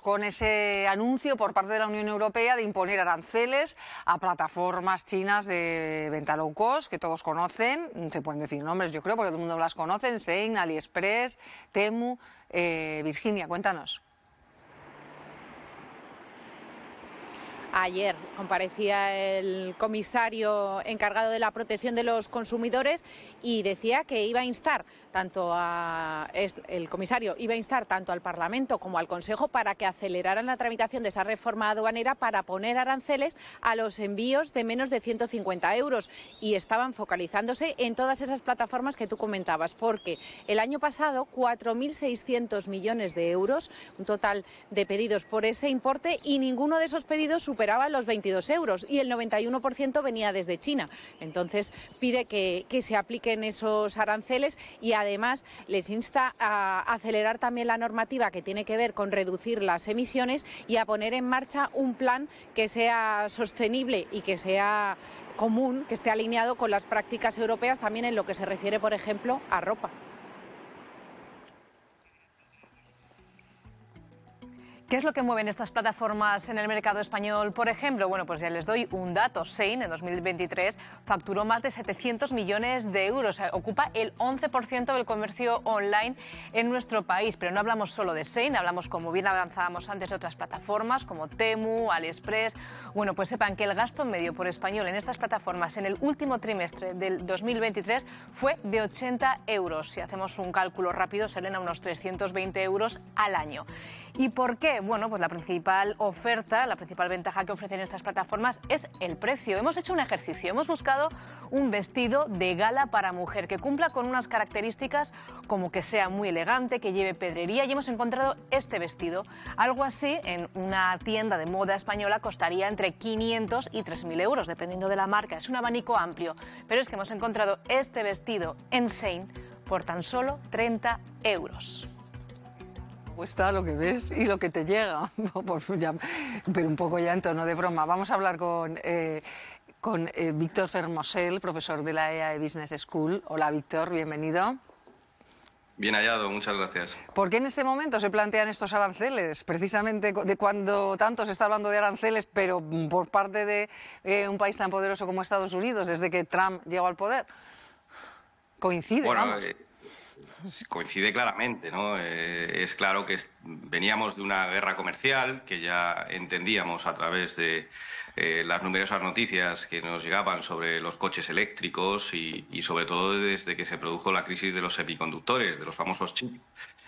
con ese anuncio por parte de la Unión Europea de imponer aranceles a plataformas chinas de venta low cost, que todos conocen, se pueden decir nombres yo creo, porque todo el mundo las conoce, Shein, AliExpress, Temu. Virginia, cuéntanos. Ayer comparecía el comisario encargado de la protección de los consumidores y decía que iba a instar el comisario iba a instar tanto al Parlamento como al Consejo para que aceleraran la tramitación de esa reforma aduanera para poner aranceles a los envíos de menos de 150 euros y estaban focalizándose en todas esas plataformas que tú comentabas, porque el año pasado 4.600 millones de euros, un total de pedidos por ese importe, y ninguno de esos pedidos superaba los 22 euros y el 91% venía desde China. Entonces pide que se apliquen esos aranceles y además les insta a acelerar también la normativa que tiene que ver con reducir las emisiones y a poner en marcha un plan que sea sostenible y que sea común, que esté alineado con las prácticas europeas también en lo que se refiere, por ejemplo, a ropa. ¿Qué es lo que mueven estas plataformas en el mercado español? Por ejemplo, bueno, pues ya les doy un dato. Shein en 2023 facturó más de 700 millones de euros. Ocupa el 11% del comercio online en nuestro país. Pero no hablamos solo de Shein, hablamos, como bien avanzábamos antes, de otras plataformas como Temu, AliExpress. Bueno, pues sepan que el gasto medio por español en estas plataformas en el último trimestre del 2023 fue de 80 euros. Si hacemos un cálculo rápido, salen a unos 320 euros al año. ¿Y por qué? Bueno, pues la principal oferta, la principal ventaja que ofrecen estas plataformas es el precio. Hemos hecho un ejercicio, hemos buscado un vestido de gala para mujer que cumpla con unas características como que sea muy elegante, que lleve pedrería, y hemos encontrado este vestido. Algo así en una tienda de moda española costaría entre 500 y 3.000 euros, dependiendo de la marca. Es un abanico amplio, pero es que hemos encontrado este vestido en Shein por tan solo 30 euros. Está lo que ves y lo que te llega, pero un poco ya en tono de broma. Vamos a hablar con Víctor Fermosel, profesor de la EAE Business School. Hola Víctor, bienvenido. Bien hallado, muchas gracias. ¿Por qué en este momento se plantean estos aranceles? Precisamente de cuando tanto se está hablando de aranceles, pero por parte de un país tan poderoso como Estados Unidos, desde que Trump llegó al poder. Coincide, vamos. Coincide claramente, ¿no? Es claro que veníamos de una guerra comercial que ya entendíamos a través de las numerosas noticias que nos llegaban sobre los coches eléctricos y sobre todo desde que se produjo la crisis de los semiconductores, de los famosos chips,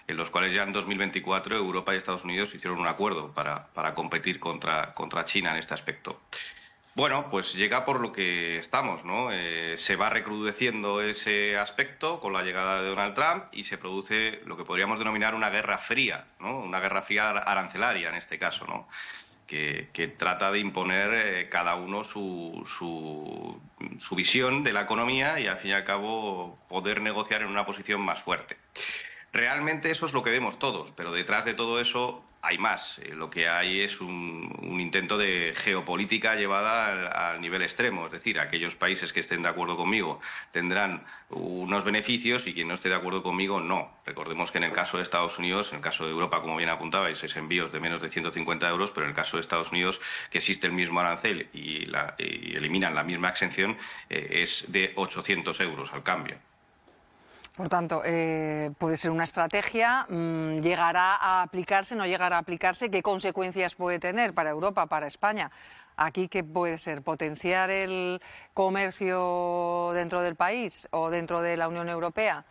en los cuales ya en 2024 Europa y Estados Unidos hicieron un acuerdo para competir contra China en este aspecto. Bueno, pues llega por lo que estamos, ¿no? Se va recrudeciendo ese aspecto con la llegada de Donald Trump y se produce lo que podríamos denominar una guerra fría, ¿no? Una guerra fría arancelaria en este caso, ¿no? Que trata de imponer cada uno su visión de la economía y al fin y al cabo poder negociar en una posición más fuerte. Realmente eso es lo que vemos todos, pero detrás de todo eso hay más. Lo que hay es un intento de geopolítica llevada al nivel extremo. Es decir, aquellos países que estén de acuerdo conmigo tendrán unos beneficios y quien no esté de acuerdo conmigo no. Recordemos que en el caso de Estados Unidos, en el caso de Europa, como bien apuntabais, es envíos de menos de 150 euros, pero en el caso de Estados Unidos, que existe el mismo arancel y eliminan la misma exención, es de 800 euros al cambio. Por tanto, puede ser una estrategia, llegará a aplicarse, no llegará a aplicarse, ¿qué consecuencias puede tener para Europa, para España? Aquí, ¿qué puede ser? ¿Potenciar el comercio dentro del país o dentro de la Unión Europea?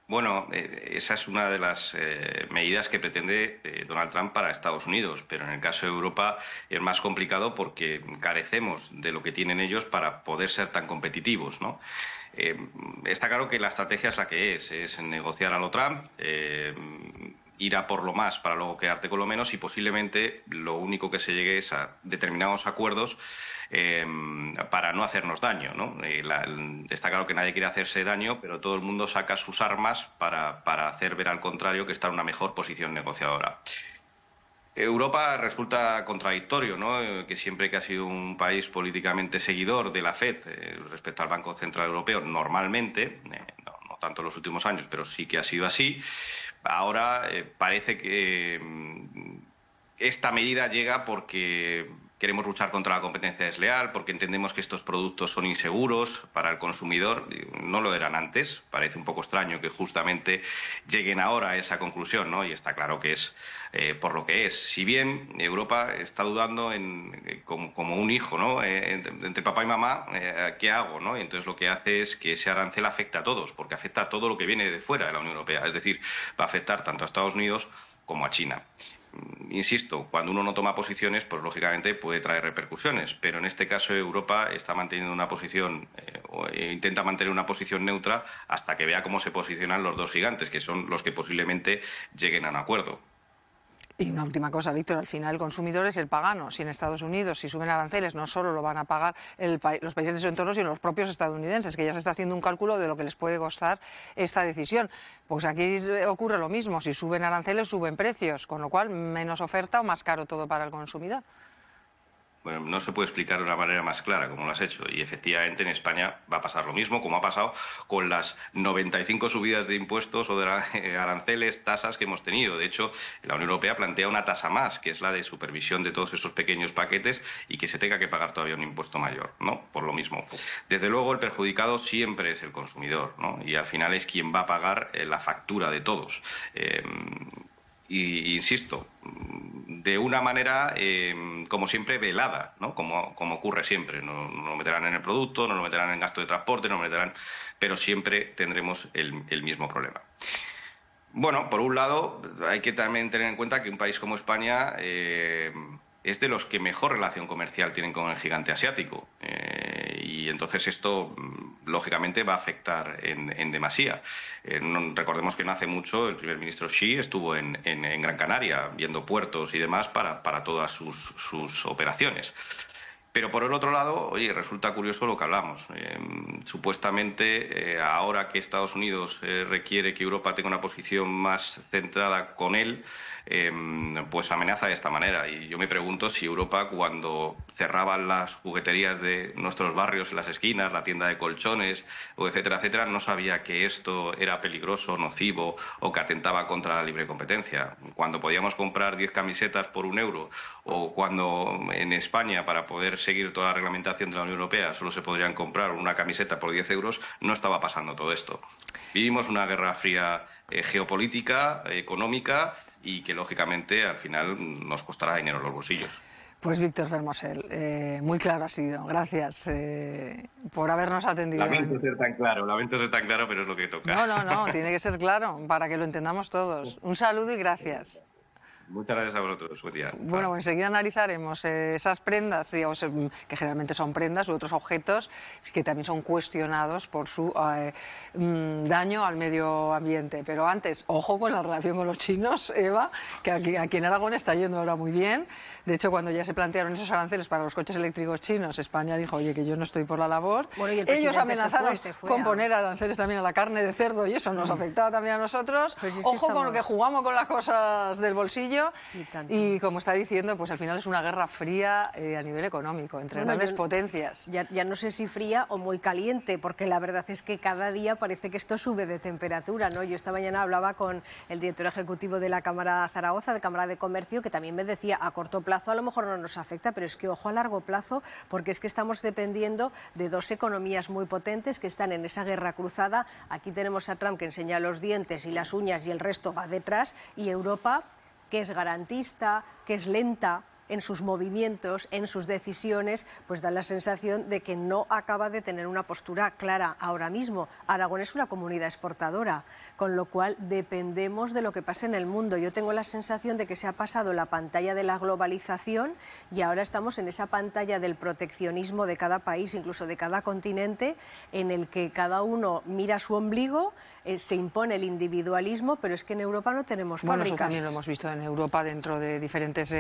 Bueno, esa es una de las medidas que pretende Donald Trump para Estados Unidos, pero en el caso de Europa es más complicado porque carecemos de lo que tienen ellos para poder ser tan competitivos, ¿no? Está claro que la estrategia es la que es negociar a lo Trump, ir a por lo más para luego quedarte con lo menos y posiblemente lo único que se llegue es a determinados acuerdos para no hacernos daño, ¿no? Está claro que nadie quiere hacerse daño, pero todo el mundo saca sus armas para hacer ver al contrario que está en una mejor posición negociadora. Europa resulta contradictorio, ¿no? Que siempre que ha sido un país políticamente seguidor de la FED respecto al Banco Central Europeo, normalmente, no tanto en los últimos años, pero sí que ha sido así, ahora parece que esta medida llega porque queremos luchar contra la competencia desleal, porque entendemos que estos productos son inseguros para el consumidor. No lo eran antes. Parece un poco extraño que justamente lleguen ahora a esa conclusión, ¿no? Y está claro que es por lo que es. Si bien Europa está dudando como un hijo, ¿no? Entre papá y mamá, ¿qué hago, ¿no? Y entonces lo que hace es que ese arancel afecta a todos, porque afecta a todo lo que viene de fuera de la Unión Europea. Es decir, va a afectar tanto a Estados Unidos como a China. Insisto, cuando uno no toma posiciones, pues lógicamente puede traer repercusiones, pero en este caso Europa está manteniendo una posición, o intenta mantener una posición neutra hasta que vea cómo se posicionan los dos gigantes, que son los que posiblemente lleguen a un acuerdo. Y una última cosa, Víctor, al final el consumidor es el pagano. Si en Estados Unidos, si suben aranceles, no solo lo van a pagar los países de su entorno, sino los propios estadounidenses, que ya se está haciendo un cálculo de lo que les puede costar esta decisión. Pues aquí ocurre lo mismo, si suben aranceles, suben precios, con lo cual menos oferta o más caro todo para el consumidor. Bueno, no se puede explicar de una manera más clara como lo has hecho, y efectivamente en España va a pasar lo mismo, como ha pasado con las 95 subidas de impuestos o de aranceles, tasas que hemos tenido. De hecho, la Unión Europea plantea una tasa más, que es la de supervisión de todos esos pequeños paquetes y que se tenga que pagar todavía un impuesto mayor, ¿no? Por lo mismo. Desde luego, el perjudicado siempre es el consumidor, ¿no? Y al final es quien va a pagar la factura de todos. Y insisto, de una manera, como siempre, velada, ¿no? Como ocurre siempre. No lo meterán en el producto, no lo meterán en gasto de transporte, no lo meterán, pero siempre tendremos el mismo problema. Bueno, por un lado, hay que también tener en cuenta que un país como España es de los que mejor relación comercial tienen con el gigante asiático. Y entonces esto, lógicamente, va a afectar en demasía. Recordemos que no hace mucho el primer ministro Xi estuvo en Gran Canaria viendo puertos y demás para todas sus operaciones. Pero por el otro lado, oye, resulta curioso lo que hablamos. Supuestamente, ahora que Estados Unidos requiere que Europa tenga una posición más centrada con él, pues amenaza de esta manera. Y yo me pregunto si Europa, cuando cerraban las jugueterías de nuestros barrios en las esquinas, la tienda de colchones, o etcétera, etcétera, no sabía que esto era peligroso, nocivo o que atentaba contra la libre competencia. Cuando podíamos comprar 10 camisetas por €1, o cuando en España, para poder seguir toda la reglamentación de la Unión Europea, solo se podrían comprar una camiseta por 10 euros, no estaba pasando todo esto. Vivimos una guerra fría geopolítica, económica, y que lógicamente al final nos costará dinero en los bolsillos. Pues Víctor Fermosel, muy claro ha sido. Gracias por habernos atendido. Lamento ser tan claro, pero es lo que toca. No, tiene que ser claro para que lo entendamos todos. Un saludo y gracias. Muchas gracias a vosotros. Buen día. Bueno, enseguida analizaremos esas prendas, que generalmente son prendas u otros objetos que también son cuestionados por su daño al medio ambiente. Pero antes, ojo con la relación con los chinos, Eva, que aquí en Aragón está yendo ahora muy bien. De hecho, cuando ya se plantearon esos aranceles para los coches eléctricos chinos, España dijo, oye, que yo no estoy por la labor. Bueno, y el ellos amenazaron se fue con poner aranceles también a la carne de cerdo y eso nos afectaba también a nosotros. Pues es ojo con lo que jugamos con las cosas del bolsillo. Y como está diciendo, pues al final es una guerra fría a nivel económico entre grandes potencias. Ya no sé si fría o muy caliente, porque la verdad es que cada día parece que esto sube de temperatura, ¿no? Yo esta mañana hablaba con el director ejecutivo de la Cámara Zaragoza, de Cámara de Comercio, que también me decía, a corto plazo a lo mejor no nos afecta, pero es que ojo a largo plazo, porque es que estamos dependiendo de dos economías muy potentes que están en esa guerra cruzada. Aquí tenemos a Trump que enseña los dientes y las uñas y el resto va detrás, y Europa, que es garantista, que es lenta en sus movimientos, en sus decisiones, pues da la sensación de que no acaba de tener una postura clara ahora mismo. Aragón es una comunidad exportadora, con lo cual dependemos de lo que pase en el mundo. Yo tengo la sensación de que se ha pasado la pantalla de la globalización y ahora estamos en esa pantalla del proteccionismo de cada país, incluso de cada continente, en el que cada uno mira su ombligo, se impone el individualismo, pero es que en Europa no tenemos fábricas. Bueno, eso también lo hemos visto en Europa dentro de diferentes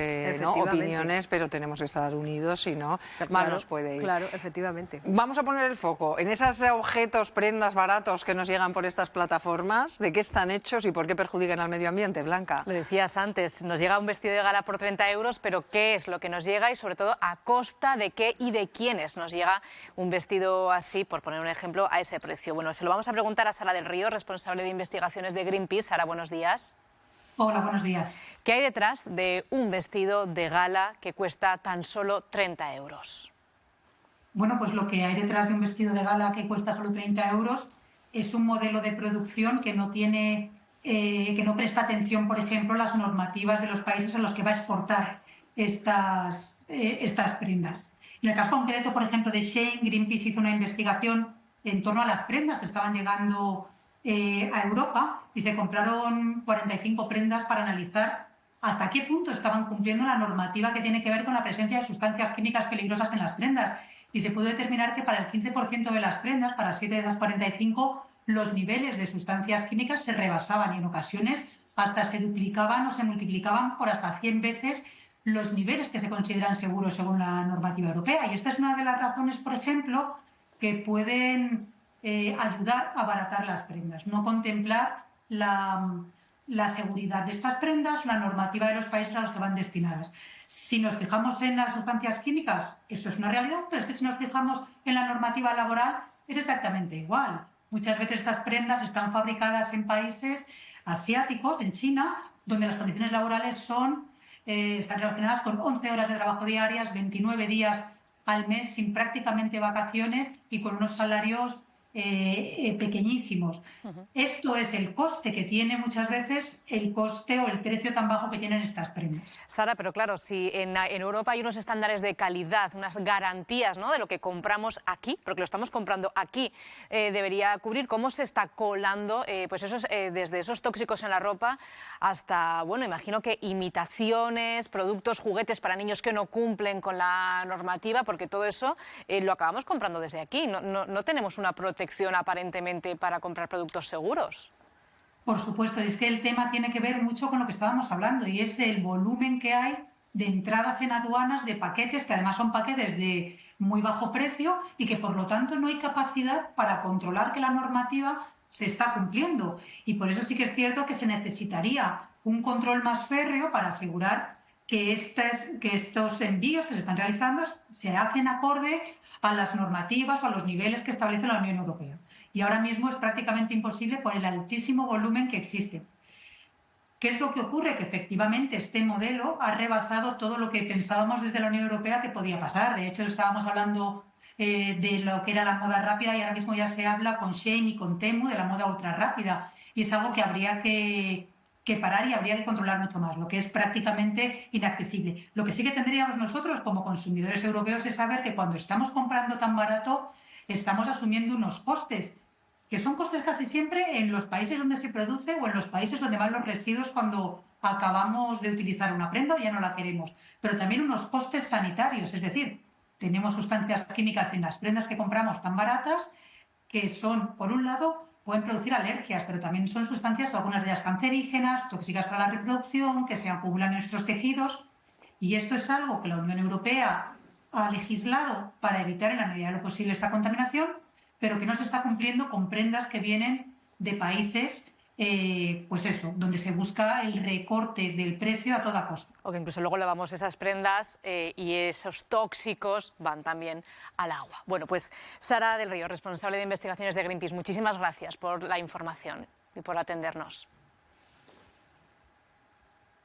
opiniones, pero tenemos que estar unidos, si no, mal nos puede ir. Claro, efectivamente. Vamos a poner el foco en esos objetos, prendas baratos que nos llegan por estas plataformas. ¿De qué están hechos y por qué perjudican al medio ambiente, Blanca? Lo decías antes, nos llega un vestido de gala por 30 euros, pero ¿qué es lo que nos llega y sobre todo a costa de qué y de quiénes nos llega un vestido así, por poner un ejemplo, a ese precio? Bueno, se lo vamos a preguntar a Sara del Río, responsable de investigaciones de Greenpeace. Sara, buenos días. Hola, buenos días. ¿Qué hay detrás de un vestido de gala que cuesta tan solo 30 euros? Bueno, pues lo que hay detrás de un vestido de gala que cuesta solo 30 euros es un modelo de producción que no que no presta atención, por ejemplo, a las normativas de los países a los que va a exportar estas prendas. En el caso concreto, por ejemplo, de Shein, Greenpeace hizo una investigación en torno a las prendas que estaban llegando a Europa y se compraron 45 prendas para analizar hasta qué punto estaban cumpliendo la normativa que tiene que ver con la presencia de sustancias químicas peligrosas en las prendas. Y se pudo determinar que para el 15% de las prendas, para 7 de las 45, los niveles de sustancias químicas se rebasaban y en ocasiones hasta se duplicaban o se multiplicaban por hasta 100 veces los niveles que se consideran seguros según la normativa europea. Y esta es una de las razones, por ejemplo, que pueden ayudar a abaratar las prendas, no contemplar la seguridad de estas prendas, la normativa de los países a los que van destinadas. Si nos fijamos en las sustancias químicas, esto es una realidad, pero es que si nos fijamos en la normativa laboral, es exactamente igual. Muchas veces estas prendas están fabricadas en países asiáticos, en China, donde las condiciones laborales están relacionadas con 11 horas de trabajo diarias, 29 días al mes sin prácticamente vacaciones y con unos salarios pequeñísimos. Esto es el coste que tiene muchas veces, el coste o el precio tan bajo que tienen estas prendas. Sara, pero claro, si en Europa hay unos estándares de calidad, unas garantías, ¿no?, de lo que compramos aquí, porque lo estamos comprando aquí, debería cubrir cómo se está colando pues desde esos tóxicos en la ropa hasta, bueno, imagino que imitaciones, productos, juguetes para niños que no cumplen con la normativa, porque todo eso lo acabamos comprando desde aquí. No tenemos una protección aparentemente para comprar productos seguros. Por supuesto, es que el tema tiene que ver mucho con lo que estábamos hablando y es el volumen que hay de entradas en aduanas de paquetes, que además son paquetes de muy bajo precio y que por lo tanto no hay capacidad para controlar que la normativa se está cumpliendo. Y por eso sí que es cierto que se necesitaría un control más férreo para asegurar que estos envíos que se están realizando se hacen acorde a las normativas o a los niveles que establece la Unión Europea. Y ahora mismo es prácticamente imposible por el altísimo volumen que existe. ¿Qué es lo que ocurre? Que efectivamente este modelo ha rebasado todo lo que pensábamos desde la Unión Europea que podía pasar. De hecho, estábamos hablando de lo que era la moda rápida y ahora mismo ya se habla con Shein y con Temu de la moda ultra rápida. Y es algo que habría que parar y habría que controlar mucho más, lo que es prácticamente inaccesible. Lo que sí que tendríamos nosotros como consumidores europeos es saber que cuando estamos comprando tan barato estamos asumiendo unos costes, que son costes casi siempre en los países donde se produce o en los países donde van los residuos cuando acabamos de utilizar una prenda o ya no la queremos, pero también unos costes sanitarios, es decir, tenemos sustancias químicas en las prendas que compramos tan baratas que son, por un lado, pueden producir alergias, pero también son sustancias, algunas de ellas cancerígenas, tóxicas para la reproducción, que se acumulan en nuestros tejidos. Y esto es algo que la Unión Europea ha legislado para evitar en la medida de lo posible esta contaminación, pero que no se está cumpliendo con prendas que vienen de países, pues eso, donde se busca el recorte del precio a toda costa. O que incluso luego lavamos esas prendas y esos tóxicos van también al agua. Bueno, pues Sara del Río, responsable de investigaciones de Greenpeace, muchísimas gracias por la información y por atendernos.